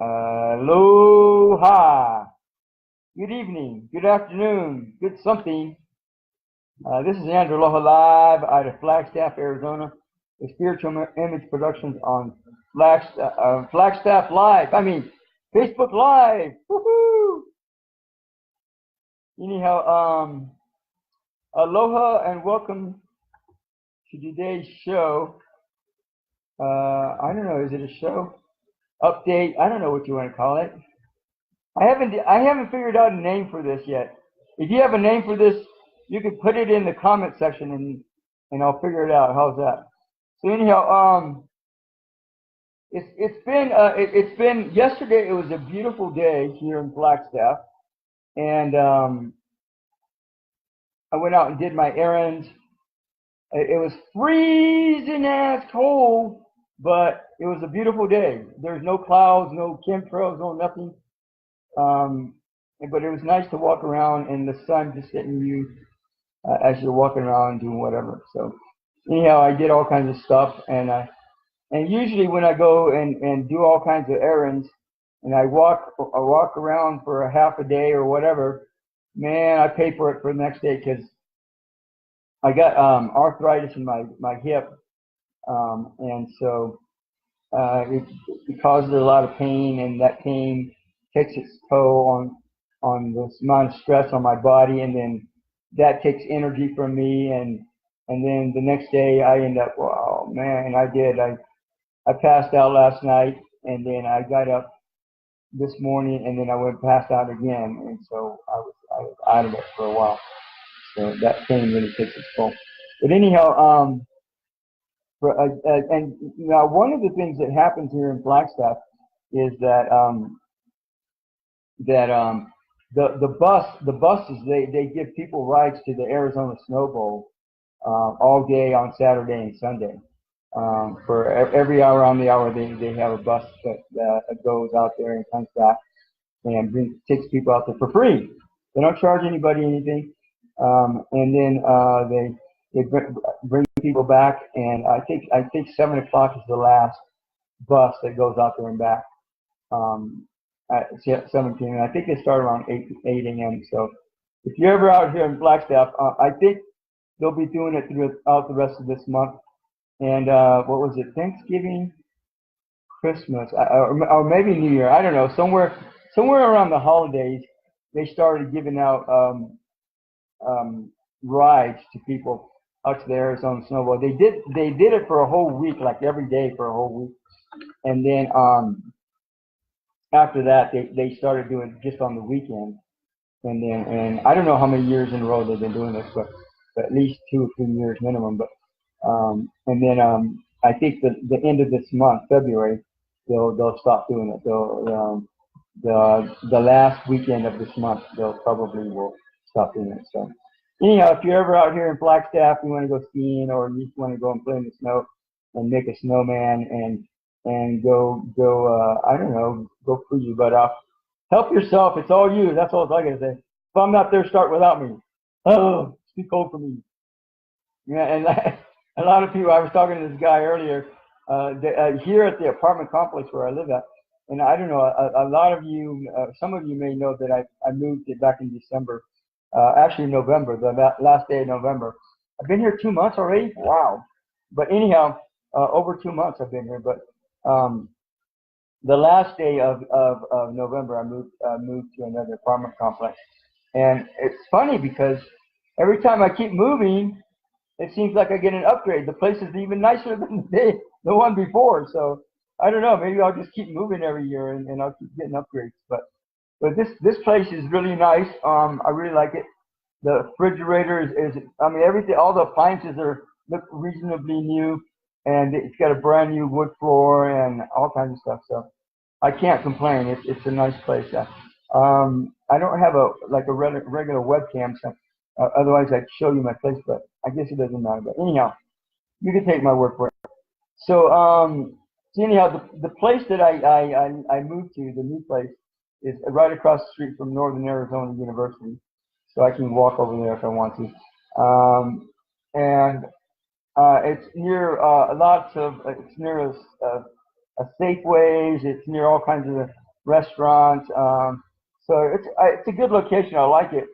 Aloha. Good evening, good afternoon, good something. This is Andrew Aloha live out of Flagstaff, Arizona. The Spiritual Image Productions on Flagstaff Live. Facebook Live. Woohoo! Anyhow, aloha and welcome to today's show. I don't know, is it a show? Update? I don't know what you want to call it. I haven't figured out a name for this yet. If you have a name for this, you can put it in the comment section and I'll figure it out. How's that? So anyhow, it's been yesterday. It was a beautiful day here in Flagstaff, and I went out and did my errands. It was freezing ass cold, but it was a beautiful day. There's no clouds, no chemtrails, no nothing. But it was nice to walk around and the sun just hitting you as you're walking around doing whatever. So anyhow, I did all kinds of stuff, and usually when I go and do all kinds of errands and I walk around for a half a day or whatever, man, I pay for it for the next day because I got arthritis in my hip, and so it causes a lot of pain, and that pain takes its toll on this amount of stress on my body, and then that takes energy from me, and then the next day I end up, wow, man, I passed out last night, and then I got up this morning, and then I went passed out again, and so I was out of it for a while. So that pain really takes its toll. But anyhow, and now one of the things that happens here in Flagstaff is that the buses they give people rides to the Arizona Snow Bowl all day on Saturday and Sunday. For every hour on the hour, they have a bus that goes out there and comes back and takes people out there for free. They don't charge anybody anything, and then they bring people back. And I think 7 o'clock is the last bus that goes out there and back. At 17, and I think they start around 8 a.m. So if you're ever out here in Flagstaff, I think they'll be doing it throughout the rest of this month. And what was it? Thanksgiving, Christmas, or maybe New Year? I don't know. Somewhere around the holidays, they started giving out rides to people out to the Arizona Snow Bowl. They did it for a whole week, like every day for a whole week, and then after that, they started doing it just on the weekend, and I don't know how many years in a row they've been doing this, but at least 2 or 3 years minimum. But and then I think the end of this month, February, they'll stop doing it. The last weekend of this month, they'll probably will stop doing it. So anyhow, if you're ever out here in Flagstaff, you want to go skiing, or you just want to go and play in the snow and make a snowman and go I don't know, go freeze your butt off. Help yourself. It's all you. That's all I gotta say. If I'm not there, start without me. Oh, it's too cold for me. Yeah, and a lot of people. I was talking to this guy earlier here at the apartment complex where I live at, and I don't know. A lot of you, some of you may know that I moved it back in December. Actually, November, the last day of November. I've been here 2 months already. Wow. But anyhow, over 2 months I've been here. But the last day of November, I moved to another apartment complex, and it's funny because every time I keep moving, it seems like I get an upgrade. The place is even nicer than the one before. So I don't know. Maybe I'll just keep moving every year and I'll keep getting upgrades. But this place is really nice. I really like it. The refrigerator is everything. All the appliances look reasonably new. And it's got a brand new wood floor and all kinds of stuff. So I can't complain. It's a nice place. I don't have a regular webcam, so otherwise I'd show you my place. But I guess it doesn't matter. But anyhow, you can take my word for it. So anyhow, the place that I moved to, the new place, is right across the street from Northern Arizona University. So I can walk over there if I want to. And it's near it's near a Safeways. It's near all kinds of restaurants. So it's a good location. I like it,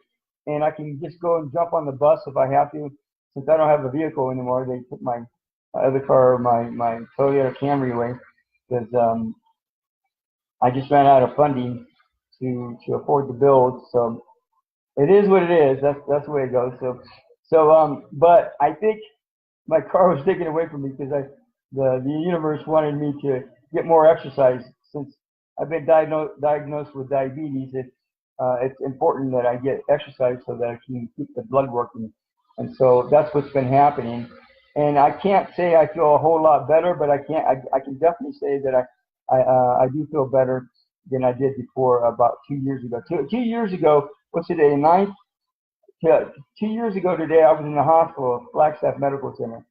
and I can just go and jump on the bus if I have to. Since I don't have a vehicle anymore, they took my other car, my Toyota Camry away, because I just ran out of funding to afford to build. So it is what it is. That's the way it goes. But I think my car was taken away from me because the universe wanted me to get more exercise. Since I've been diagnosed with diabetes, it's important that I get exercise so that I can keep the blood working. And so that's what's been happening. And I can't say I feel a whole lot better, but I can definitely say that I do feel better than I did before about 2 years ago. 2 years ago, what's today, 9th? Yeah, 2 years ago today, I was in the hospital, Flagstaff Medical Center,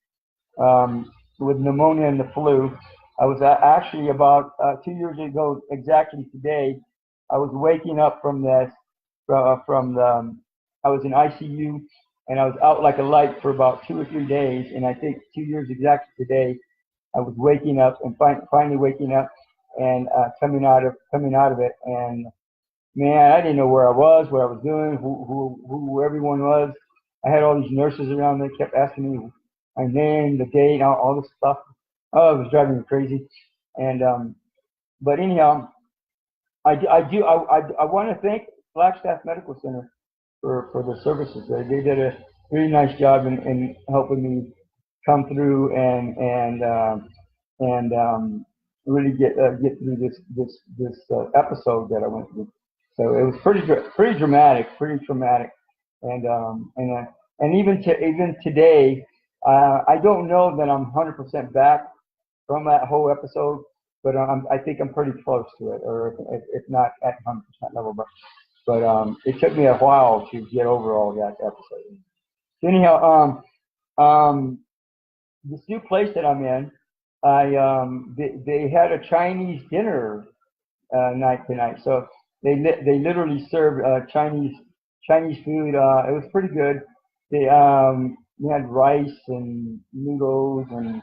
with pneumonia and the flu. I was actually about 2 years ago, exactly today, I was waking up from this, I was in ICU, and I was out like a light for about 2 or 3 days. And I think 2 years exactly today, I was waking up and finally waking up and coming out of it. And man, I didn't know where I was, what I was doing, who everyone was. I had all these nurses around me, kept asking me my name, the date, all this stuff. Oh, it was driving me crazy. And but anyhow, I want to thank Flagstaff Medical Center for the services. They did a really nice job in helping me come through and really get through this episode that I went through. So it was pretty dramatic, pretty traumatic, and even today, I don't know that I'm 100% back from that whole episode, but I think I'm pretty close to it, or if not at 100% level. But it took me a while to get over all that episode. So anyhow, this new place that I'm in, they had a Chinese dinner night tonight. So they literally served Chinese food. It was pretty good. They had rice and noodles and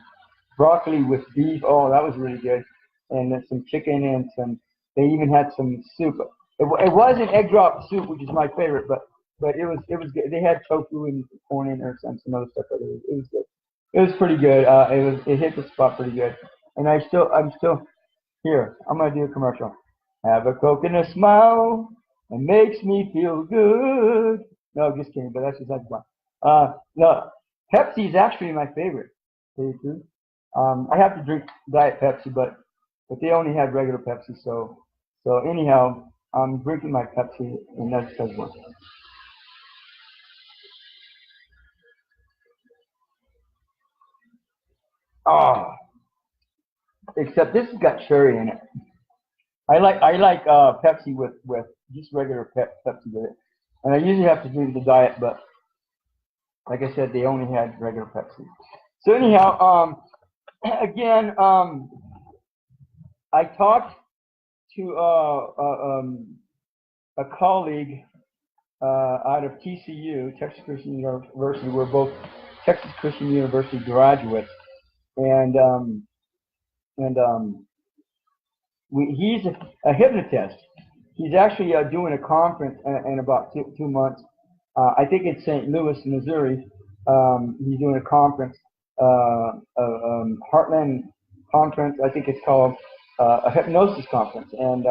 broccoli with beef. Oh, that was really good. And then some chicken and some. They even had some soup. It wasn't egg drop soup, which is my favorite, but it was good. They had tofu and corn in there and some other stuff. But it was good. It was pretty good. It hit the spot pretty good. And I'm still here. I'm gonna do a commercial. Have a Coke and a smile. It makes me feel good. No, just kidding. But that's just fun. No, Pepsi is actually my favorite. I have to drink Diet Pepsi, but they only had regular Pepsi. So anyhow, I'm drinking my Pepsi, and that's one. Oh, except this has got cherry in it. I like Pepsi with just regular Pepsi with it, and I usually have to drink the diet, but like I said, they only had regular Pepsi. So anyhow, again, I talked to a colleague out of TCU, Texas Christian University. We're both Texas Christian University graduates, and he's a hypnotist. He's actually doing a conference in about 2 months. I think it's St. Louis, Missouri. He's doing a conference, Heartland conference. I think it's called a hypnosis conference, and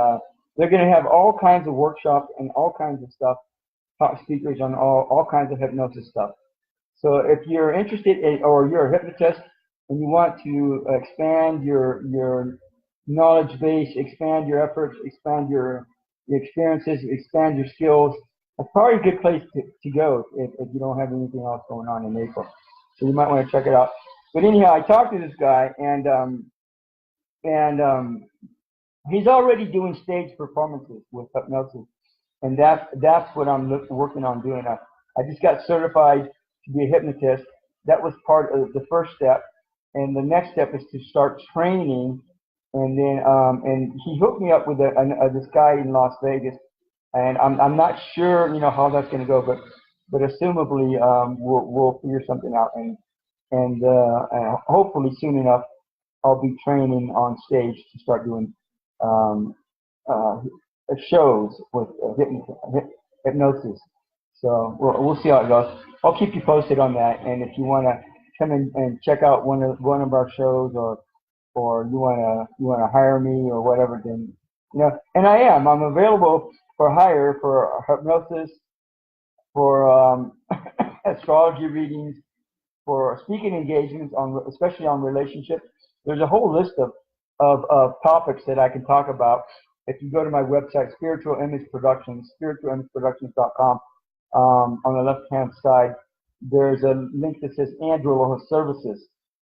they're going to have all kinds of workshops and all kinds of stuff. Talk speakers on all kinds of hypnosis stuff. So if you're interested in, or you're a hypnotist and you want to expand your knowledge base, expand your efforts, expand your experiences, expand your skills, that's probably a good place to go if you don't have anything else going on in April. So you might want to check it out. But anyhow, I talked to this guy, and he's already doing stage performances with hypnosis, and that's what I'm working on doing. I just got certified to be a hypnotist. That was part of the first step, and the next step is to start training. And then and he hooked me up with this guy in Las Vegas, and I'm not sure how that's going to go, but assumably we'll figure something out, and hopefully soon enough I'll be training on stage to start doing uh, shows with hypnosis. So we'll see how it goes. I'll keep you posted on that. And if you want to come in and check out one of our shows, or you wanna hire me or whatever, then and I'm available for hire for hypnosis, for astrology readings, for speaking engagements on, especially on relationships. There's a whole list of topics that I can talk about. If you go to my website, Spiritual Image Productions, spiritualimageproductions.com, on the left-hand side, there's a link that says Andrew Aloha Services.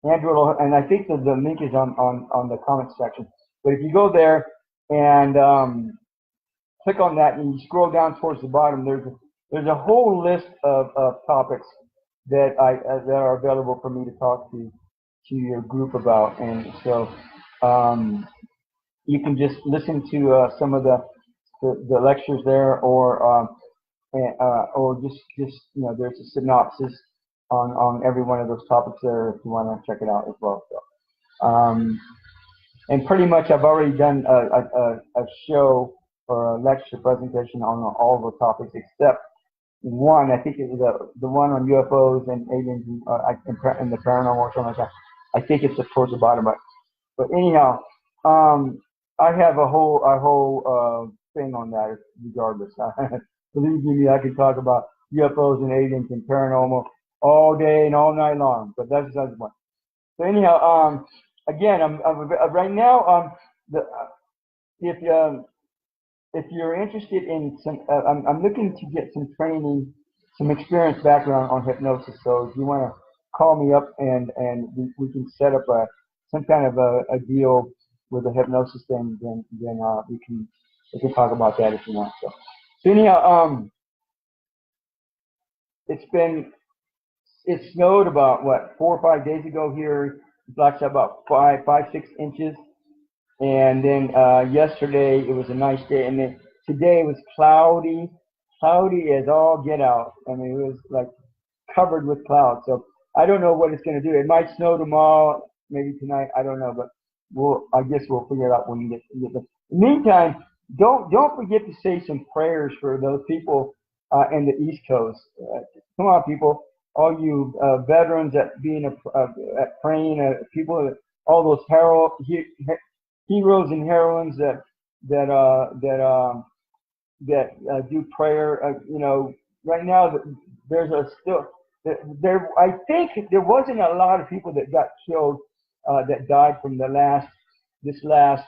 Andrew Aloha, and I think that the link is on the comment section. But if you go there and click on that and you scroll down towards the bottom, there's a whole list of topics that are available for me to talk to your group about. And so you can just listen to some of the lectures there, or just there's a synopsis on every one of those topics there if you want to check it out as well. So, and pretty much I've already done a show or a lecture presentation on all the topics except one. I think it was the one on UFOs and aliens and the paranormal or something like that. I think it's towards the bottom, but anyhow, I have a whole thing on that regardless. Believe me, I can talk about UFOs and aliens and paranormal all day and all night long, but that's besides the point. So anyhow, again, I'm right now. If you're interested in some, I'm looking to get some training, some experience background on hypnosis. So if you want to call me up and we can set up some kind of a deal with a hypnosis thing, then we can talk about that if you want. So anyhow, it snowed about 4 or 5 days ago here. It's about 6 inches. And then yesterday it was a nice day, and then today it was cloudy as all get out. I mean, it was like covered with clouds. So I don't know what it's going to do. It might snow tomorrow, maybe tonight. I don't know, but I guess we'll figure it out when we get there. In the meantime, don't forget to say some prayers for those people in the East Coast. Come on, people, all you veterans at praying, people, all those heroes and heroines that do prayer. Right now there's I think there wasn't a lot of people that got killed that died from this last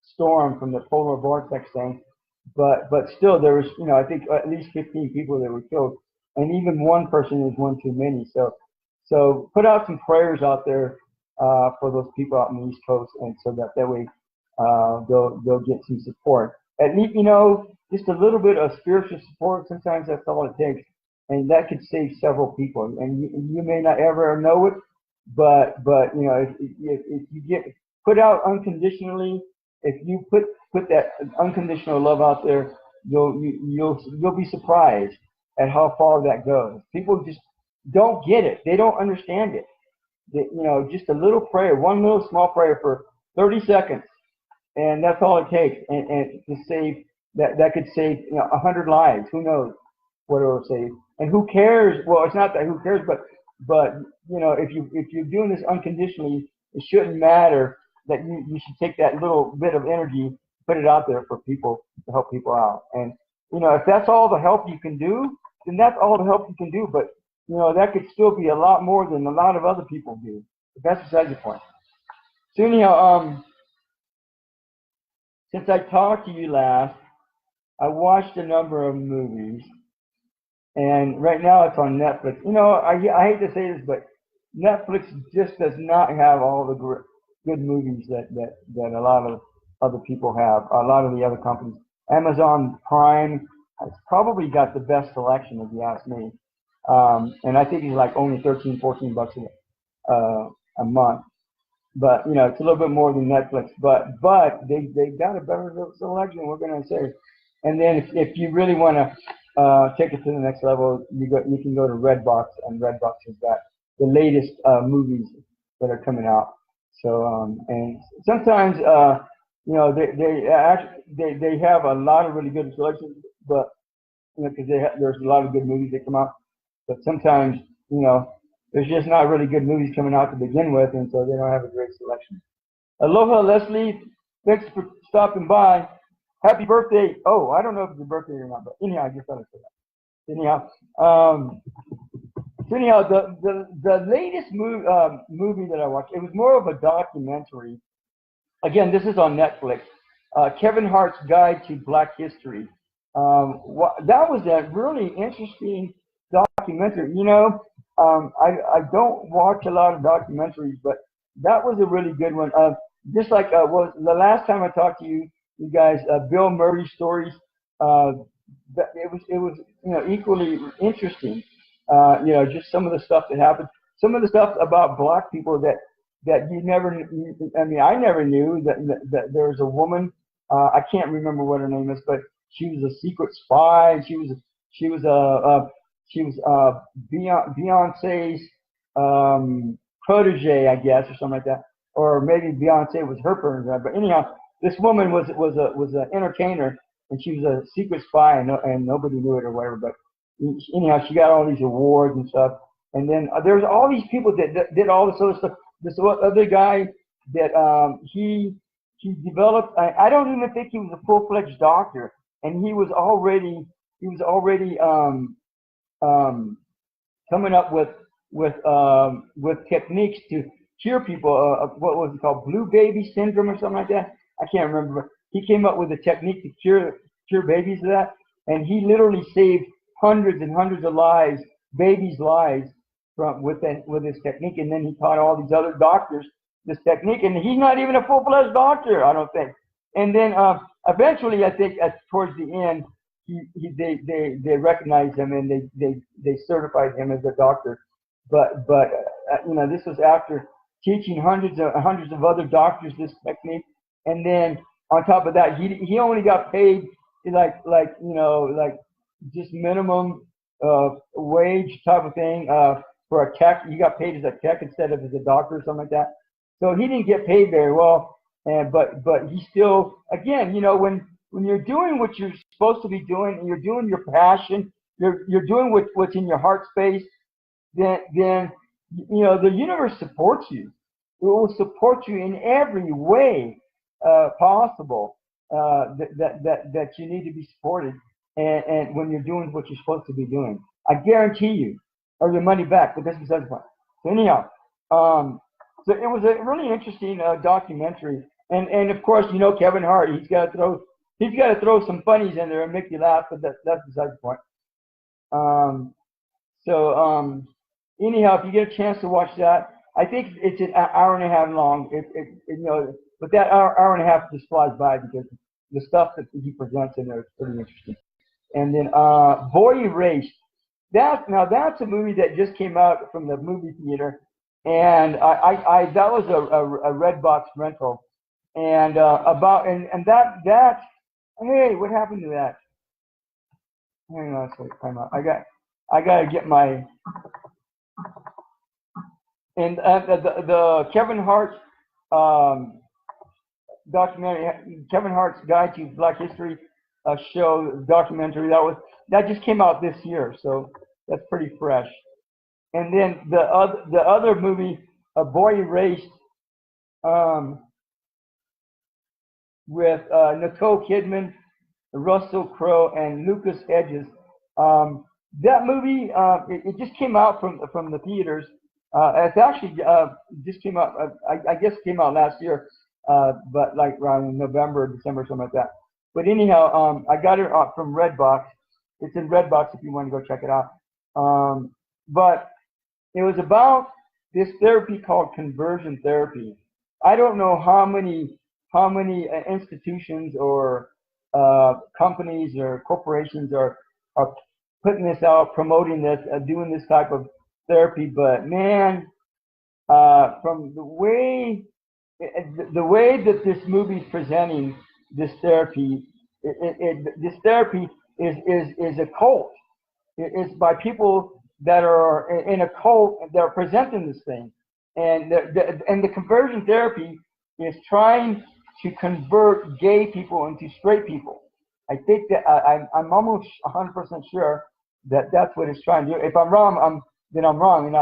storm from the polar vortex thing, but still there was I think at least 15 people that were killed, and even one person is one too many. So put out some prayers out there for those people out in the East Coast, and so that way they'll get some support. At least just a little bit of spiritual support. Sometimes that's all it takes, and that could save several people. And you may not ever know it, but if you get put out unconditionally, if you put that unconditional love out there, you'll be surprised at how far that goes. People just don't get it. They don't understand it. Just a little prayer, one little small prayer for 30 seconds, and that's all it takes. And to save that could save 100 lives. Who knows what it will save? And who cares? Well, it's not that who cares, but if you're doing this unconditionally, it shouldn't matter that you should take that little bit of energy, put it out there for people to help people out. And if that's all the help you can do, then that's all the help you can do. But that could still be a lot more than a lot of other people do. But that's besides the point. So anyhow, since I talked to you last, I watched a number of movies, and right now it's on Netflix. I hate to say this, but Netflix just does not have all the good movies that a lot of other people have. A lot of the other companies, Amazon Prime has probably got the best selection, if you ask me. And I think it's like only $13-14 a month. But it's a little bit more than Netflix. But they got a better selection, we're gonna say. And then if you really want to take it to the next level, you can go to Redbox, and Redbox has got the latest movies that are coming out. So and sometimes you know, they have a lot of really good selections, but you know, because there's a lot of good movies that come out, but sometimes, you know, there's just not really good movies coming out to begin with, and so they don't have a great selection. Aloha, Leslie. Thanks for stopping by. Happy birthday. Oh, I don't know if it's a birthday or not, but anyhow, I just thought I'd say that. Anyhow, the latest movie that I watched, it was more of a documentary. Again, this is on Netflix. Kevin Hart's Guide to Black History. That was a really interesting documentary. You know, I don't watch a lot of documentaries, but that was a really good one. Just like was the last time I talked to you guys, Bill Murray's stories. It was you know, equally interesting. You know, just some of the stuff that happened, some of the stuff about black people that you never. I mean, I never knew that there was a woman. I can't remember what her name is, but she was a secret spy. She was Beyonce's protege, I guess, or something like that. Or maybe Beyonce was her protege. But anyhow, this woman was an entertainer, and she was a secret spy, and nobody knew it or whatever. But anyhow, she got all these awards and stuff. And then there's all these people that did all this other stuff. This other guy that he developed. I don't even think he was a full-fledged doctor, and he was already coming up with techniques to cure people. What was it called? Blue baby syndrome or something like that. I can't remember. But he came up with a technique to cure babies of that, and he literally saved hundreds and hundreds of lives, babies' lives, with his technique. And then he taught all these other doctors this technique, and he's not even a full-fledged doctor, I don't think. And then eventually, I think towards the end, they recognized him and they certified him as a doctor. But you know, this was after teaching hundreds of other doctors this technique, and then on top of that, he only got paid like you know, like just minimum wage type of thing for a tech. He got paid as a tech instead of as a doctor or something like that. So he didn't get paid very well, but he still, again, you know, when you're doing what you're supposed to be doing, and you're doing your passion, you're doing what's in your heart space, then you know, the universe supports you. It will support you in every way possible that you need to be supported, and when you're doing what you're supposed to be doing, I guarantee you, or your money back. But that's besides the point. So anyhow, so it was a really interesting documentary, and of course, you know, Kevin Hart, he's got to throw some funnies in there and make you laugh, but that's besides the point. Anyhow, if you get a chance to watch that, I think it's an hour and a half long. You know, but that hour and a half just flies by because the stuff that he presents in there is pretty interesting. And then Boy Erased. That's a movie that just came out from the movie theater, and I that was a Redbox rental, and that hey, what happened to that? Hang on a second, time out. I got to get my. And the Kevin Hart documentary, Kevin Hart's Guide to Black History show documentary, that just came out this year, so that's pretty fresh. And then the other movie, A Boy Erased, with Nicole Kidman, Russell Crowe, and Lucas Hedges. That movie, it just came out from the theaters. It's actually just came out. I guess it came out last year, but like around November, December, something like that. But anyhow, I got it from Redbox. It's in Redbox if you want to go check it out. But it was about this therapy called conversion therapy. I don't know how many institutions or companies or corporations are putting this out, promoting this, doing this type of therapy, but man, from the way that this movie is presenting this therapy, this therapy is a cult. It's by people that are in a cult that are presenting this thing, and the conversion therapy is trying to convert gay people into straight people. I think that I'm almost 100% sure that that's what it's trying to do. If I'm wrong, then I'm wrong,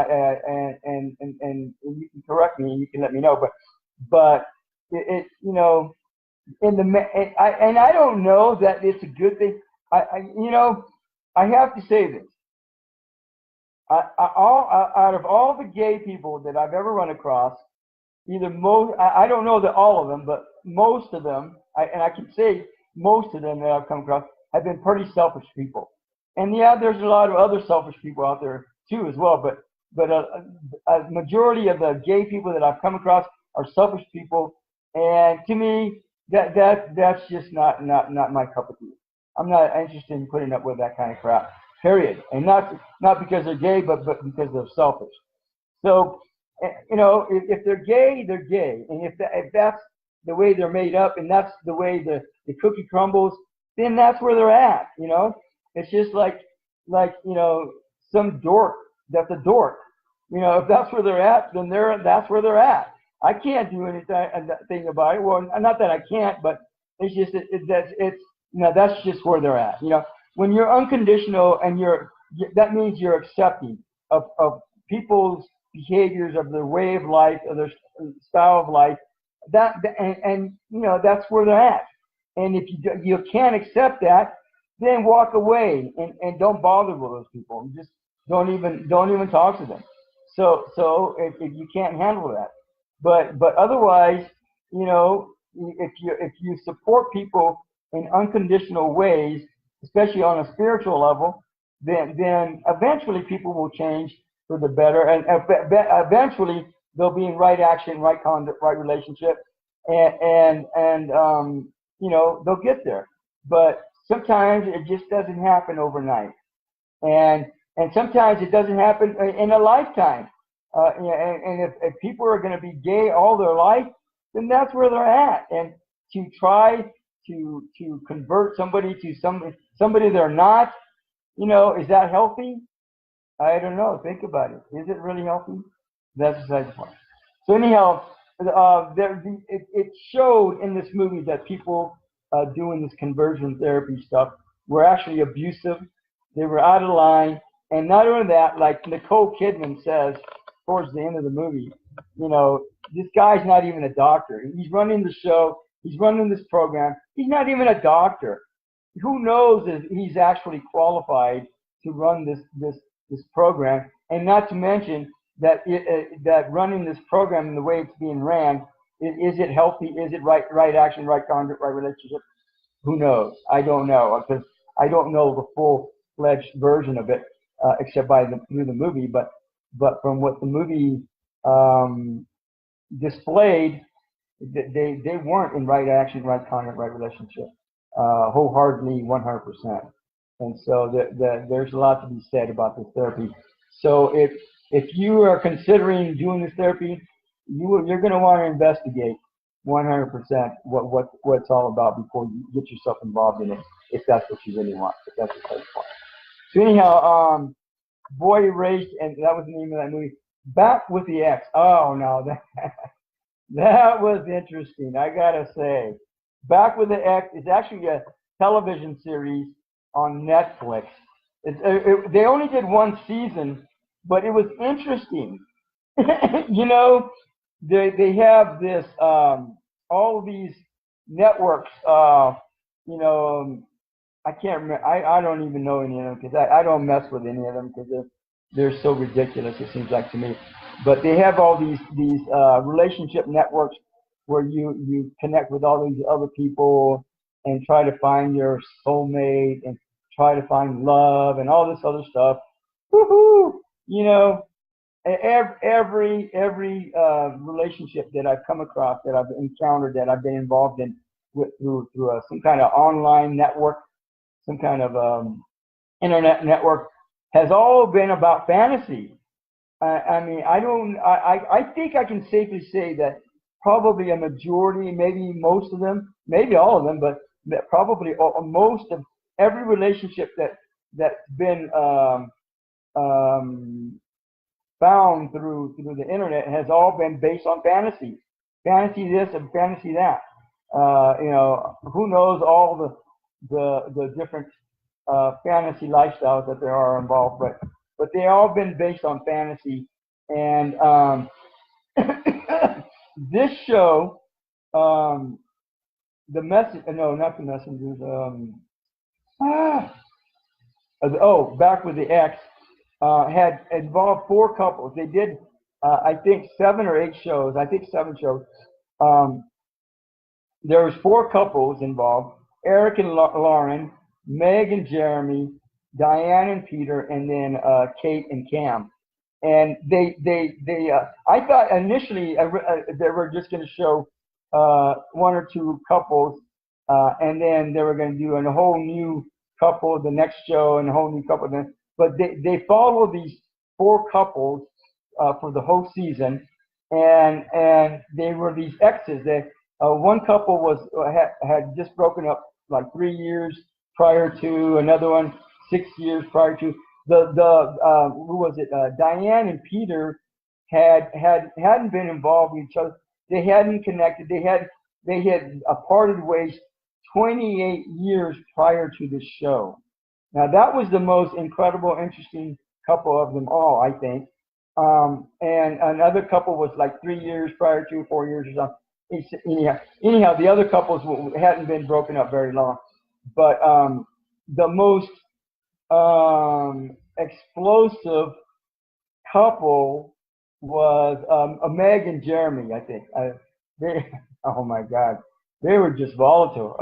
and you can correct me and you can let me know. But it you know, and I don't know that it's a good thing. I have to say this. Out of all the gay people that I've ever run across, I don't know that all of them, but most of them, and I can say most of them that I've come across have been pretty selfish people. And yeah, there's a lot of other selfish people out there too as well, but a majority of the gay people that I've come across are selfish people, and to me, that's just not my cup of tea. I'm not interested in putting up with that kind of crap. Period. And not because they're gay, but because they're selfish. So, if they're gay, they're gay, and if that's the way they're made up, and that's the way the cookie crumbles, then that's where they're at. It's just like some dork that's a dork. If that's where they're at, then that's where they're at. I can't do anything about it. Well, not that I can't, but it's just that's just where they're at. When you're unconditional and that means you're accepting of people's behaviors, of their way of life, of their style of life. And that's where they're at. And if you can't accept that, then walk away and don't bother with those people. Just don't even talk to them. So if you can't handle that, but otherwise, if you support people in unconditional ways, especially on a spiritual level, then eventually people will change for the better, and eventually they'll be in right action, right conduct, right relationship, and they'll get there. But sometimes it just doesn't happen overnight, and sometimes it doesn't happen in a lifetime. And if people are going to be gay all their life, then that's where they're at. And to try to convert somebody to somebody they're not, is that healthy? I don't know. Think about it. Is it really healthy? That's besides the point. So anyhow, it showed in this movie that people doing this conversion therapy stuff were actually abusive. They were out of line. And not only that, like Nicole Kidman says towards the end of the movie, this guy's not even a doctor. He's running the show. He's running this program. He's not even a doctor. Who knows if he's actually qualified to run this program? And not to mention that that running this program in the way it's being ran, is it healthy? Is it right action, right conduct, right relationship? Who knows? I don't know, because I don't know the full-fledged version of it except through the movie. But from what the movie displayed, they weren't in right action, right conduct, right relationship, wholeheartedly, 100%. And so there's a lot to be said about this therapy. So if you are considering doing this therapy, you're going to want to investigate 100% what it's all about before you get yourself involved in it, if that's what you really want, if that's what you want. So anyhow, Boy Erased, and that was the name of that movie. Back with the X. Oh no, that was interesting. I gotta say, Back with the X is actually a television series on Netflix. They only did one season, but it was interesting. They have this all these networks. I can't remember. I don't even know any of them because I don't mess with any of them because they're so ridiculous. It seems like to me. But they have all these relationship networks where you connect with all these other people and try to find your soulmate and try to find love and all this other stuff. Woohoo! Every relationship that I've come across, that I've encountered, that I've been involved in through some kind of online network, some kind of internet network, has all been about fantasy. I think I can safely say that probably a majority, maybe most of them, maybe all of them, but probably most of every relationship that's been found through the internet has all been based on fantasy this and fantasy that. You know, who knows all the different fantasy lifestyles that there are involved, but they all been based on fantasy. And this show, the message, no, not the messengers. Back with the X, had involved 4 couples. They did, I think, 7 or 8 shows. I think 7 shows. There was 4 couples involved: Eric and Lauren, Meg and Jeremy, Diane and Peter, and then Kate and Cam. And I thought initially they were just going to show 1 or 2 couples, and then they were going to do a whole new couple the next show and a whole new couple then. But they followed these 4 couples for the whole season, and they were these exes. One couple had just broken up like 3 years prior to, another one 6 years prior to. Who was it? Diane and Peter hadn't been involved with each other. They hadn't connected. They had parted ways 28 years prior to the show. Now that was the most incredible, interesting couple of them all, I think. And another couple was like 3 years prior to, 4 years or something. Anyhow, the other couples hadn't been broken up very long. But the most explosive couple was Meg and Jeremy, I think. Oh my God, they were just volatile.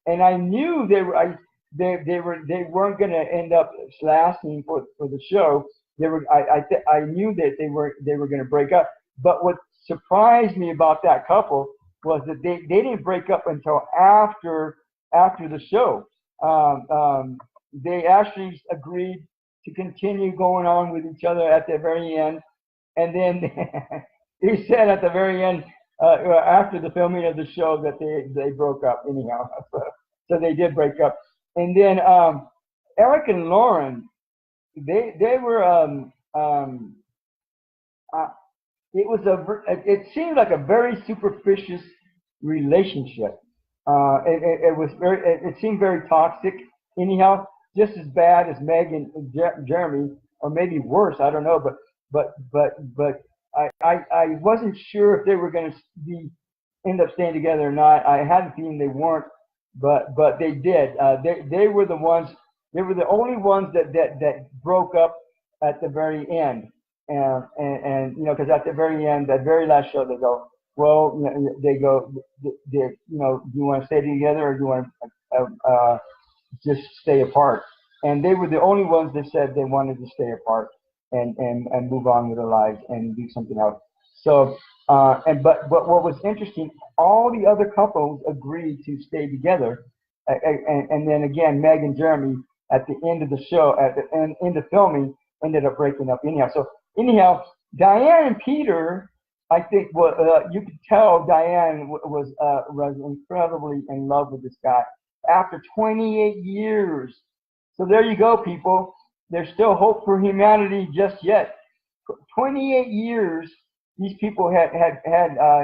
And I knew they weren't going to end up lasting for the show. I knew that they were going to break up. But what surprised me about that couple was that they didn't break up until after the show. They actually agreed to continue going on with each other at the very end, and then they said at the very end, after the filming of the show, that they broke up anyhow. So they did break up. And then Eric and Lauren, they were it seemed like a very superficial relationship. It seemed very toxic anyhow, just as bad as Meg and Jeremy, or maybe worse, I don't know, but I wasn't sure if they were going to end up staying together or not. I had a feeling they weren't, but they did. They were the ones. They were the only ones that broke up at the very end, and you know, because at the very end, that very last show, they go, well, they go, you know, do you want to stay together or do you want to just stay apart? And they were the only ones that said they wanted to stay apart and move on with their lives and do something else. So, but what was interesting, all the other couples agreed to stay together, and then again, Meg and Jeremy at the end of the show, at the end of filming, ended up breaking up anyhow. So anyhow, Diane and Peter, I think you could tell Diane was incredibly in love with this guy after 28 years. So there you go, people. There's still hope for humanity just yet. 28 years, these people had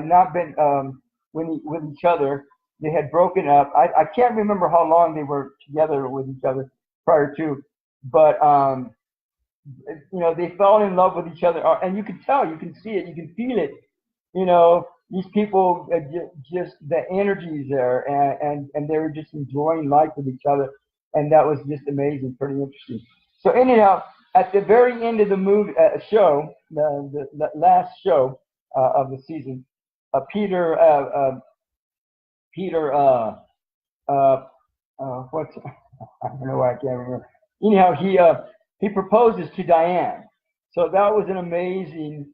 not been with each other. They had broken up. I can't remember how long they were together with each other prior to, but you know, they fell in love with each other, and you can tell, you can see it, you can feel it. You know, these people, just the energy is there, and they were just enjoying life with each other, and that was just amazing, pretty interesting. So anyhow, at the very end of the movie show, the last show of the season, Peter, what's, I don't know why I can't remember. Anyhow, he proposes to Diane. So that was an amazing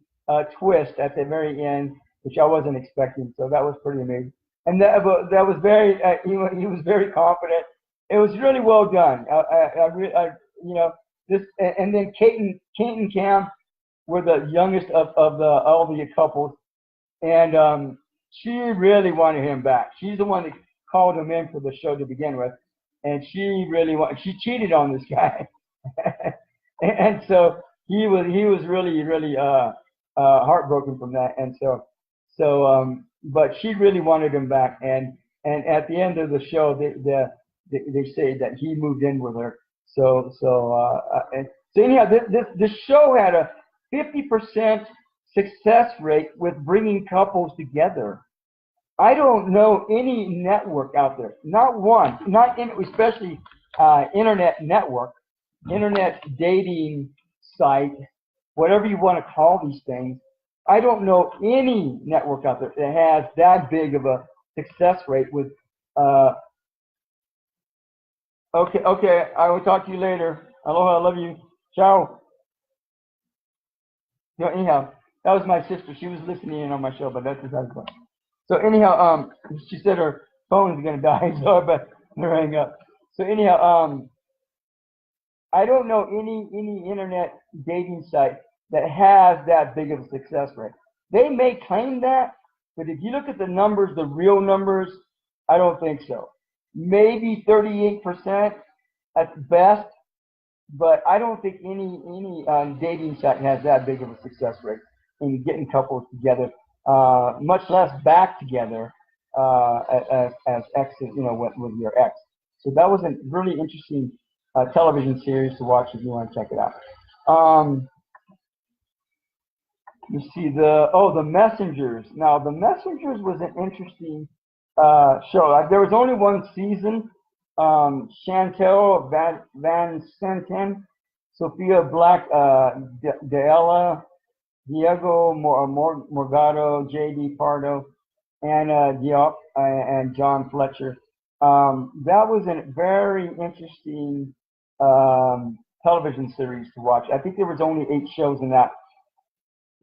twist at the very end, which I wasn't expecting. So that was pretty amazing. And that was very, he was very confident. It was really well done. You know, this, and then Kate and Cam were the youngest of all the couples, and she really wanted him back. She's the one that called him in for the show to begin with, and she cheated on this guy, and so he was really heartbroken from that, and so but she really wanted him back. And at the end of the show, they say that he moved in with her. So anyhow, this show had a 50% success rate with bringing couples together. I don't know any network out there, not one, especially internet network, internet dating site, whatever you want to call these things. I don't know any network out there that has that big of a success rate with. Okay, I will talk to you later. Aloha, I love you. Ciao. No, anyhow, that was my sister. She was listening in on my show, but that's besides the point. So anyhow, she said her phone is gonna die, so I better hang up. So anyhow, I don't know any internet dating site that has that big of a success rate. They may claim that, but if you look at the numbers, the real numbers, I don't think so. Maybe 38% at best, but I don't think any dating site has that big of a success rate in getting couples together, much less back together as exes, with your ex. So that was a really interesting television series to watch if you want to check it out. You see the Messengers. Now the Messengers was an interesting show. There was only one season. Chantel Van Santen, Sophia Black, Deella, Diego Morgado, J.D. Pardo, Anna Diop, and John Fletcher. That was a very interesting television series to watch. I think there was only 8 shows in that,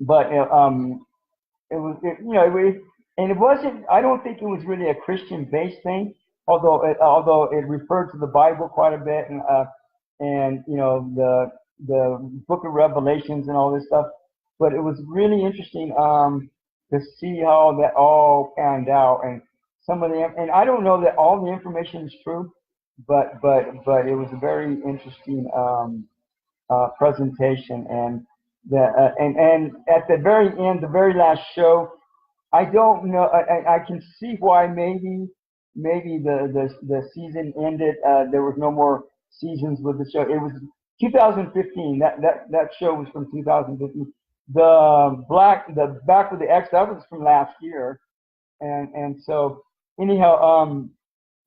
but it wasn't. I don't think it was really a Christian-based thing, although it referred to the Bible quite a bit, and the Book of Revelations and all this stuff. But it was really interesting to see how that all panned out, and and I don't know that all the information is true, but it was a very interesting presentation, and and at the very end, the very last show, I don't know. I can see why maybe the season ended. There was no more seasons with the show. It was 2015. That show was from 2015. The Back with the X, that was from last year, and so anyhow,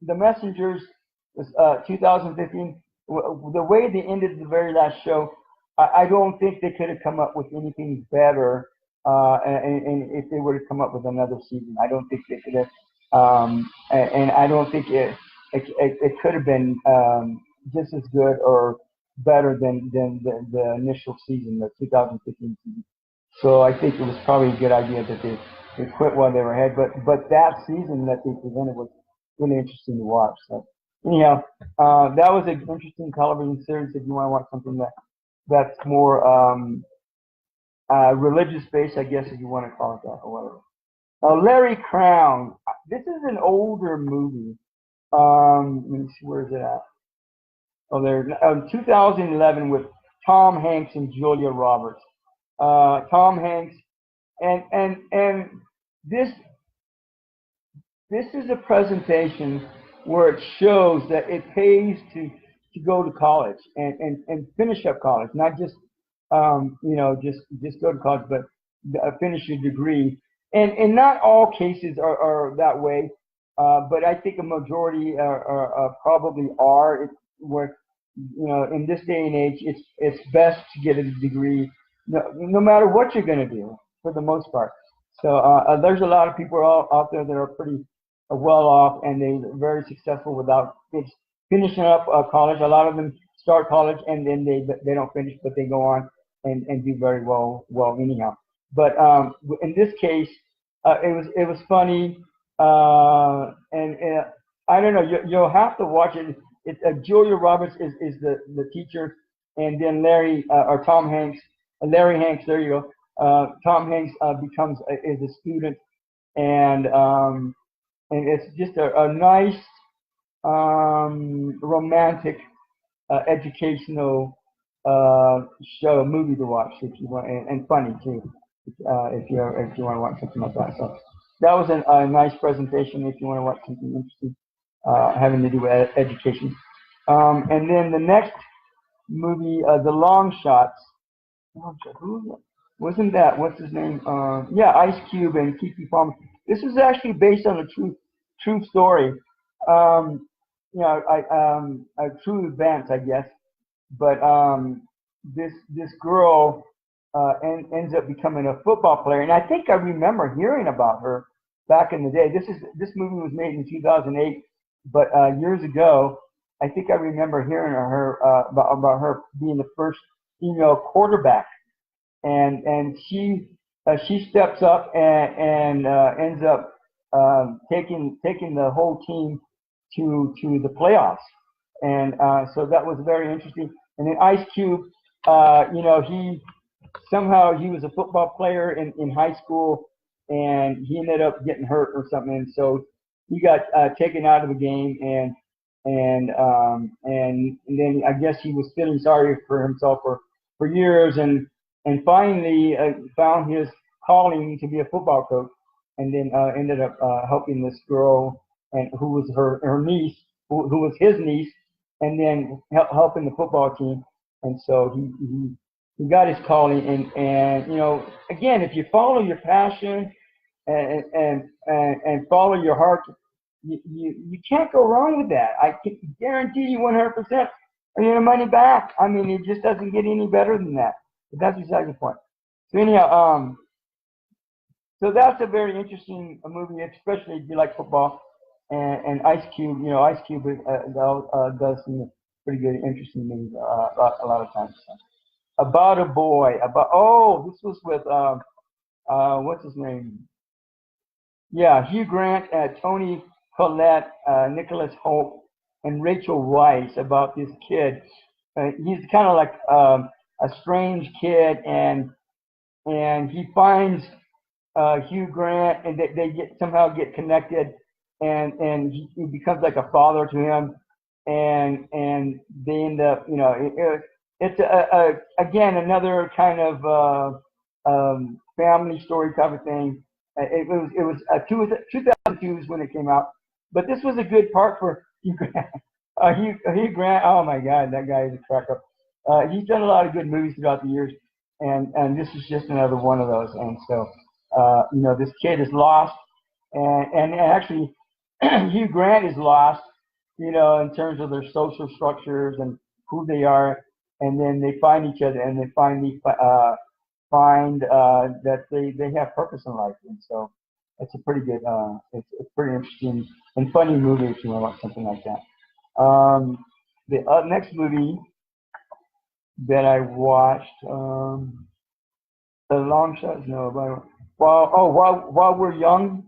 the Messengers was 2015. The way they ended the very last show, I don't think they could have come up with anything better. And if they were to come up with another season, I don't think they could have. And I don't think it could have been just as good or better than the initial season, the 2015 season. So I think it was probably a good idea that they quit while they were ahead. But that season that they presented was really interesting to watch. So anyhow, that was an interesting television series. If you want to watch something that's more religious based, I guess, if you want to call it that, or whatever. Larry Crowne. This is an older movie. Let me see, where is it at? Oh, there. 2011 with Tom Hanks and Julia Roberts. Tom Hanks, and this is a presentation where it shows that it pays to go to college and finish up college, not just just go to college, but finish your degree. And not all cases are that way, but I think a majority probably are. Where in this day and age, it's best to get a degree, no matter what you're going to do, for the most part. So there's a lot of people out there that are pretty well off, and they're very successful without finishing up college. A lot of them start college and then they don't finish, but they go on and do very well anyhow. But in this case, it was funny, and I don't know. You'll have to watch it. Julia Roberts is the teacher, and then Larry Hanks. There you go. Tom Hanks is a student, and it's just a nice romantic educational movie to watch if you want, and funny too, if you want to watch something like that. So that was a nice presentation if you want to watch something interesting having to do with education. And then the next movie, The Longshots. Who wasn't that? What's his name? Yeah, Ice Cube and Keke Palmer. This was actually based on a true story. You know, a true event, I guess. But this girl ends up becoming a football player, and I think I remember hearing about her back in the day. This movie was made in 2008, but years ago, I think I remember hearing her about her being the first female quarterback, and she steps up and ends up taking the whole team to the playoffs, and so that was very interesting. And then Ice Cube, you know, he was a football player in high school, and he ended up getting hurt or something, and so he got taken out of the game, and then I guess he was feeling sorry for himself for years, and finally found his calling to be a football coach, and then ended up helping this girl, and who was her niece, who was his niece, and then helping the football team, and so he got his calling, and you know, again, if you follow your passion and follow your heart, you can't go wrong with that. I can guarantee you 100% your money back. I mean, it just doesn't get any better than that. But that's beside the point. So anyhow, so that's a very interesting movie, especially if you like football. And Ice Cube, you know, Ice Cube does some pretty good, interesting movies a lot of times. So. About a boy. This was with what's his name? Yeah, Hugh Grant, Tony Collette, Nicholas Hoult, and Rachel Weisz, about this kid. He's kind of like a strange kid, and he finds Hugh Grant, and they somehow get connected, and he becomes like a father to him, and they end up, you know, it's again another kind of family story type of thing. It was 2002 is when it came out, but this was a good part for Hugh Grant. Hugh Grant, oh my God, that guy is a crack up. He's done a lot of good movies throughout the years, and this is just another one of those. And so, you know, this kid is lost, and actually, Hugh Grant is lost, you know, in terms of their social structures and who they are, and then they find each other, and they finally find that they have purpose in life, and so it's a pretty good, it's pretty interesting and funny movie if you want to watch something like that. The next movie that I watched, The Longshots, no, while we're young,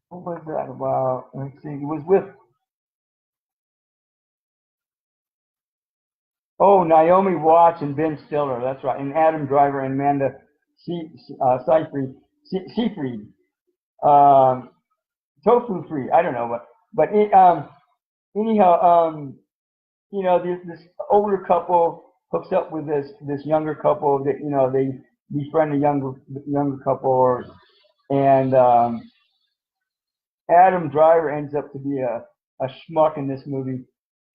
what was that about? Let's see, it was with Naomi Watts and Ben Stiller, that's right, and Adam Driver and Amanda Seyfried, Tofu Free, I don't know, but anyhow, you know, this older couple hooks up with this younger couple that, you know, they befriend a younger couple, and Adam Driver ends up to be a schmuck in this movie,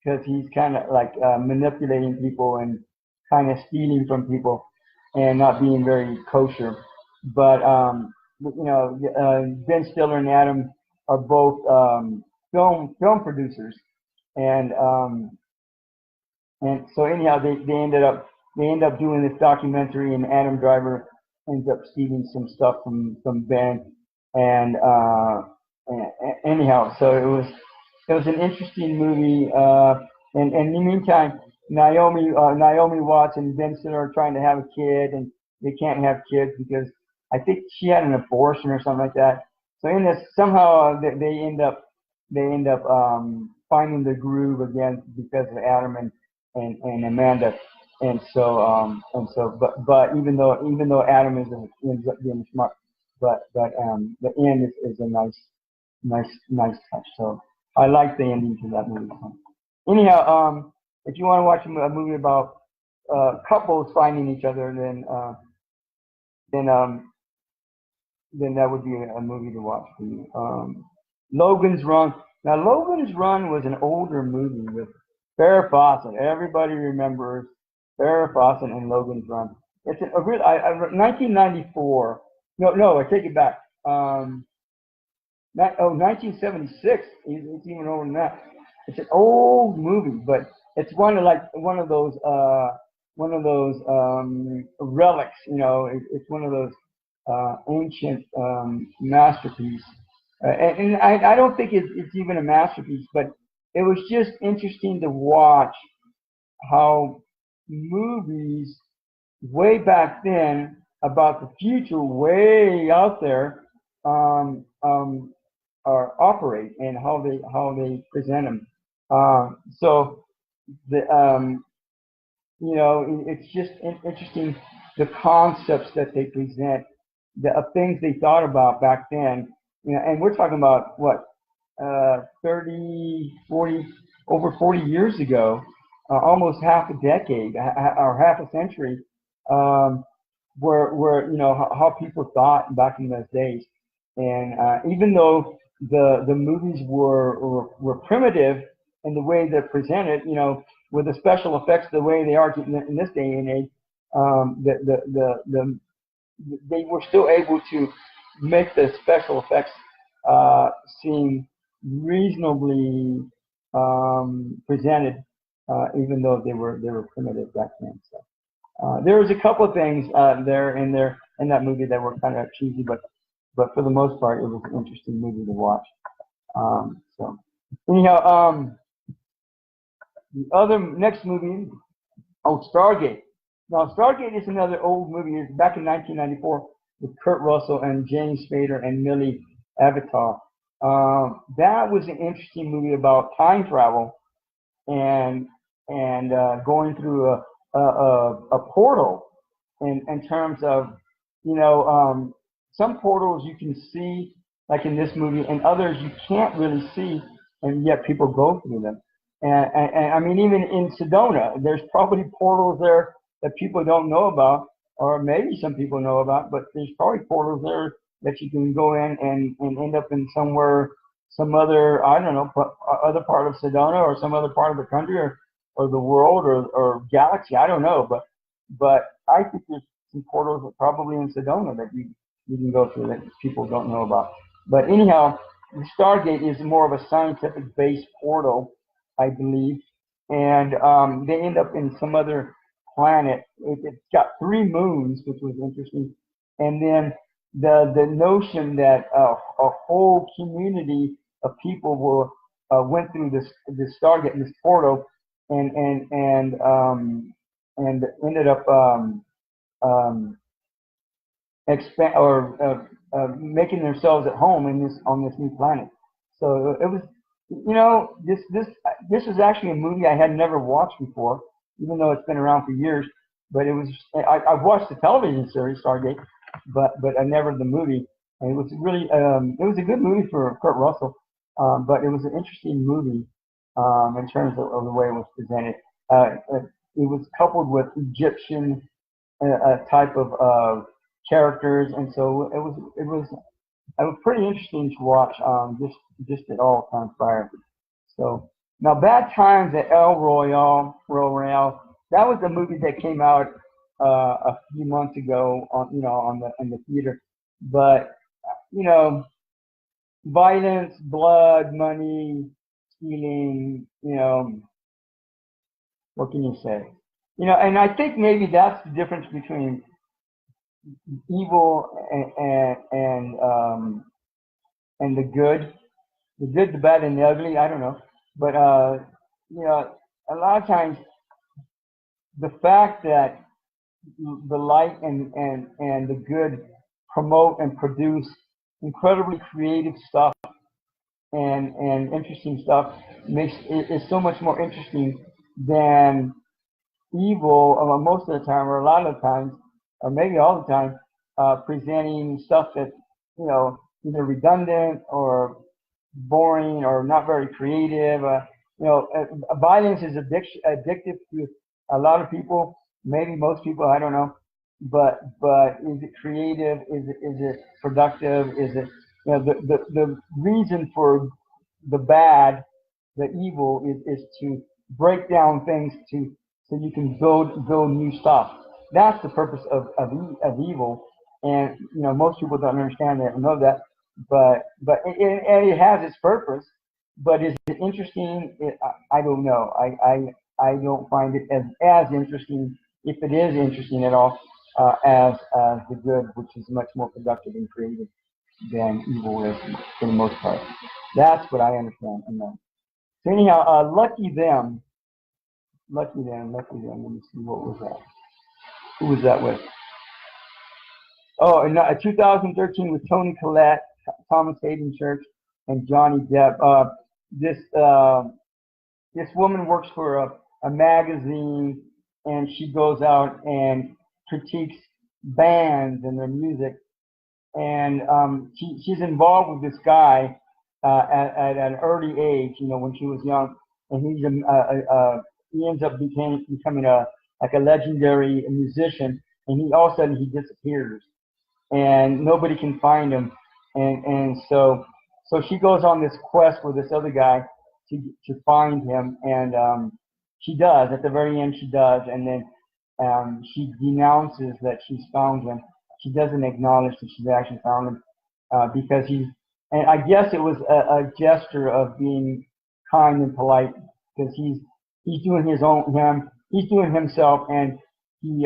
because he's kind of like manipulating people and kind of stealing from people and not being very kosher. But you know, Ben Stiller and Adam are both film producers, and so anyhow, they end up doing this documentary, and Adam Driver ends up stealing some stuff from Ben, and anyhow, so it was an interesting movie, and in the meantime, Naomi Watts and Ben Stiller are trying to have a kid, and they can't have kids because I think she had an abortion or something like that. So in this, somehow they end up finding the groove again because of Adam and Amanda, and so but even though Adam ends up being smart, but the end is a nice touch. So I like the ending to that movie. Anyhow, if you want to watch a movie about couples finding each other, then then that would be a movie to watch for you. Logan's Run. Now, Logan's Run was an older movie with Farrah Fawcett. Everybody remembers Farrah Fawcett and Logan's Run. It's a real, 1994. No, I take it back. 1976. It's even older than that. It's an old movie, but it's one of those relics. It's one of those ancient masterpiece. And I don't think it's even a masterpiece, but it was just interesting to watch how movies way back then about the future, way out there, operate and how they present them. So it's just interesting the concepts that they present, the things they thought about back then. And we're talking about what 30, 40, over 40 years ago, almost half a decade or half a century, where how people thought back in those days. And even though the movies were primitive in the way they're presented, with the special effects the way they are in this day and age, they were still able to make the special effects seem reasonably presented, even though they were primitive back then. So there was a couple of things there in that movie that were kind of cheesy, but for the most part, it was an interesting movie to watch. So anyhow, the other next movie, Stargate. Now, Stargate is another old movie. It's back in 1994 with Kurt Russell and James Spader and Millie Avatar. That was an interesting movie about time travel and going through a portal in terms of some portals you can see, like in this movie, and others you can't really see, and yet people go through them. And I mean, even in Sedona, there's probably portals there that people don't know about, or maybe some people know about, but there's probably portals there that you can go in and end up in somewhere, some other, I don't know, other part of Sedona or some other part of the country or the world or galaxy. I don't know, but I think there's some portals probably in Sedona that you can go through that people don't know about. But anyhow, the Stargate is more of a scientific-based portal, I believe, and they end up in some other planet. It's got 3 moons, which was interesting, and then the notion that a whole community of people went through this Stargate, this portal, and ended up making themselves at home on this new planet. So it was, this is actually a movie I had never watched before, even though it's been around for years. But it was, I've watched the television series Stargate, but I never the movie. And it was really, it was a good movie for Kurt Russell, but it was an interesting movie in terms of the way it was presented. It was coupled with Egyptian type of characters, and so it was pretty interesting to watch. Just it all transpired. So now, Bad Times at El Royale. That was a movie that came out a few months ago in the theater. But violence, blood, money, stealing. What can you say? And I think maybe that's the difference between evil and the good, the bad, and the ugly. I don't know, but a lot of times the fact that the light and the good promote and produce incredibly creative stuff and interesting stuff is so much more interesting than evil most of the time, or a lot of the times, or maybe all the time, presenting stuff that either redundant or boring or not very creative. Violence is addictive to a lot of people, maybe most people, I don't know. but is it creative? Is it productive? Is it, you know, the reason for the bad, the evil is to break down things to so you can build new stuff. That's the purpose of evil, and you know most people don't understand that and know that, but it has its purpose. But is it interesting? I don't know. I don't find it as interesting, if it is interesting at all, as the good, which is much more productive and creative than evil is for the most part. That's what I understand and know. So anyhow, lucky them. Let me see, what was that? Who was that with? Oh, in 2013 with Toni Collette, Thomas Hayden Church, and Johnny Depp. This this woman works for a magazine, and she goes out and critiques bands and their music. And she's involved with this guy at an early age, you know, when she was young, and he ends up becoming a legendary musician, and all of a sudden he disappears, and nobody can find him, and so she goes on this quest with this other guy to find him, and she does. At the very end, she does, and then she denounces that she's found him. She doesn't acknowledge that she's actually found him, because and I guess it was a gesture of being kind and polite, because he's doing he's doing himself, and he's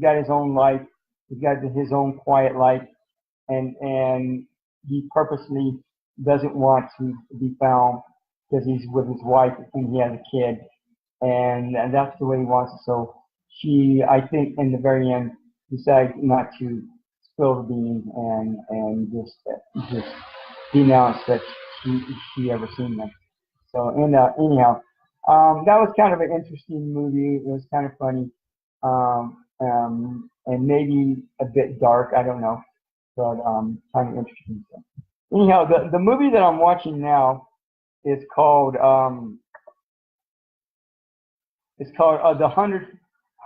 got his own life. He's got his own quiet life, and he purposely doesn't want to be found because he's with his wife and he has a kid, and that's the way he wants it. So she, I think, in the very end, decided not to spill the beans and just denounce that she ever seen them. So anyhow, that was kind of an interesting movie. It was kind of funny, and maybe a bit dark. I don't know, but kind of interesting. So anyhow, the movie that I'm watching now is called the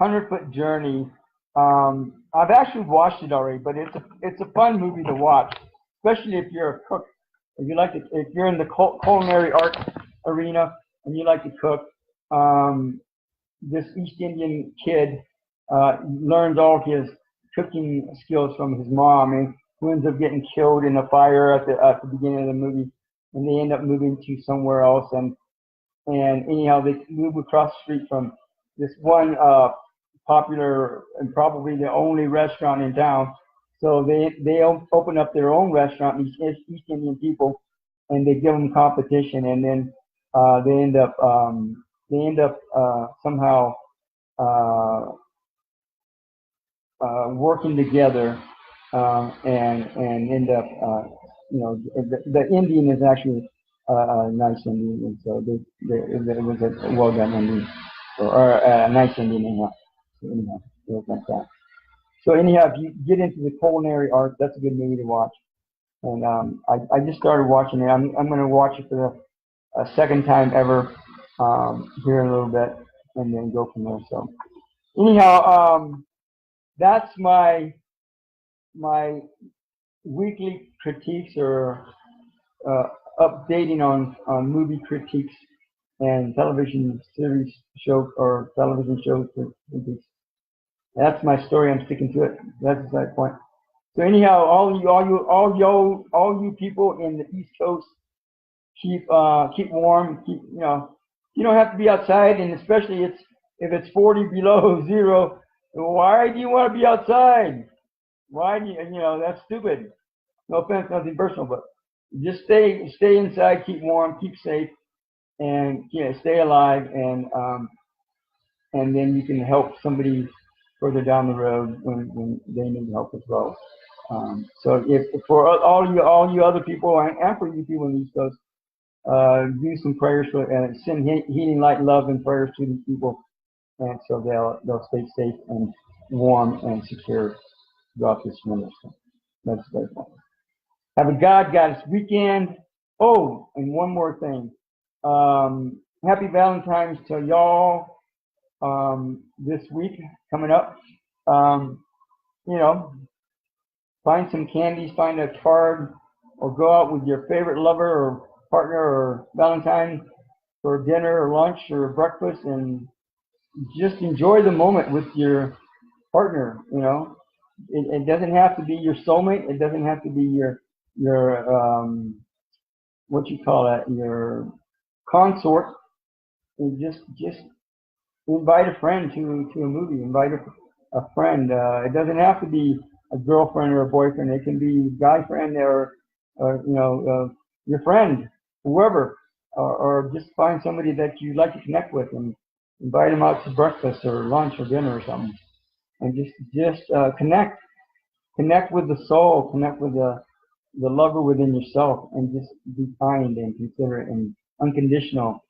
100-Foot Journey. I've actually watched it already, but it's a fun movie to watch, especially if you're a cook. If you're in the culinary art arena and you like to cook. This East Indian kid learns all his cooking skills from his mom, and who ends up getting killed in a fire at the beginning of the movie, and they end up moving to somewhere else, and anyhow they move across the street from this one popular and probably the only restaurant in town. So they open up their own restaurant, these East Indian people, and they give them competition, and then they end up somehow working together, and end up you know, the Indian is actually a nice Indian, and so it was a well done Indian, or a nice Indian anyhow. So anyhow, it was like that. So anyhow, if you get into the culinary arts, that's a good movie to watch. And I just started watching it. I'm going to watch it for the second time ever, here in a little bit, and then go from there. So anyhow, that's my weekly critiques, or updating on movie critiques and television series show or television show critiques. That's my story. I'm sticking to it. That's that point. So anyhow, all you people in the East Coast, keep warm. Keep, you know, you don't have to be outside, and especially if it's 40 below zero. Why do you want to be outside? Why do you know, that's stupid. No offense, nothing personal, but just stay inside, keep warm, keep safe, and stay alive, and then you can help somebody further down the road when they need help as well. So if for all you other people, and for you people in the East Coast, do some prayers for, and send healing, light, love, and prayers to these people, and so they'll stay safe and warm and secure throughout this winter. So that's very fun. Have a goddess weekend. Oh, and one more thing. Happy Valentine's to y'all this week coming up. You know, find some candies, find a card, or go out with your favorite lover or partner or Valentine for dinner or lunch or breakfast, and just enjoy the moment with your partner. You know, it doesn't have to be your soulmate. It doesn't have to be your what you call that, your consort. And just invite a friend to a movie. Invite a friend. It doesn't have to be a girlfriend or a boyfriend. It can be a guy friend or your friend, whoever, or just find somebody that you like to connect with and invite them out to breakfast or lunch or dinner or something, and just connect with the soul, connect with the lover within yourself, and just be kind and considerate and unconditional.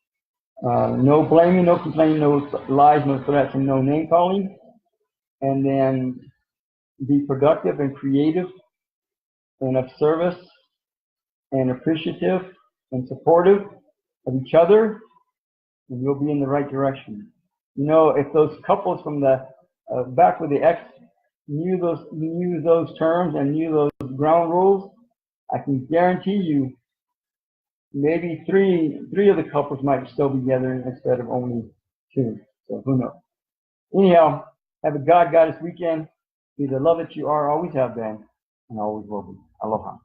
No blaming, no complaining, no lies, no threats, and no name calling. And then be productive and creative and of service and appreciative and supportive of each other, and you'll be in the right direction. You know, if those couples from the back with the ex knew those terms and knew those ground rules, I can guarantee you maybe three of the couples might still be together instead of only two. So who knows? Anyhow, have a God Goddess weekend. Be the love that you are, always have been, and always will be. Aloha.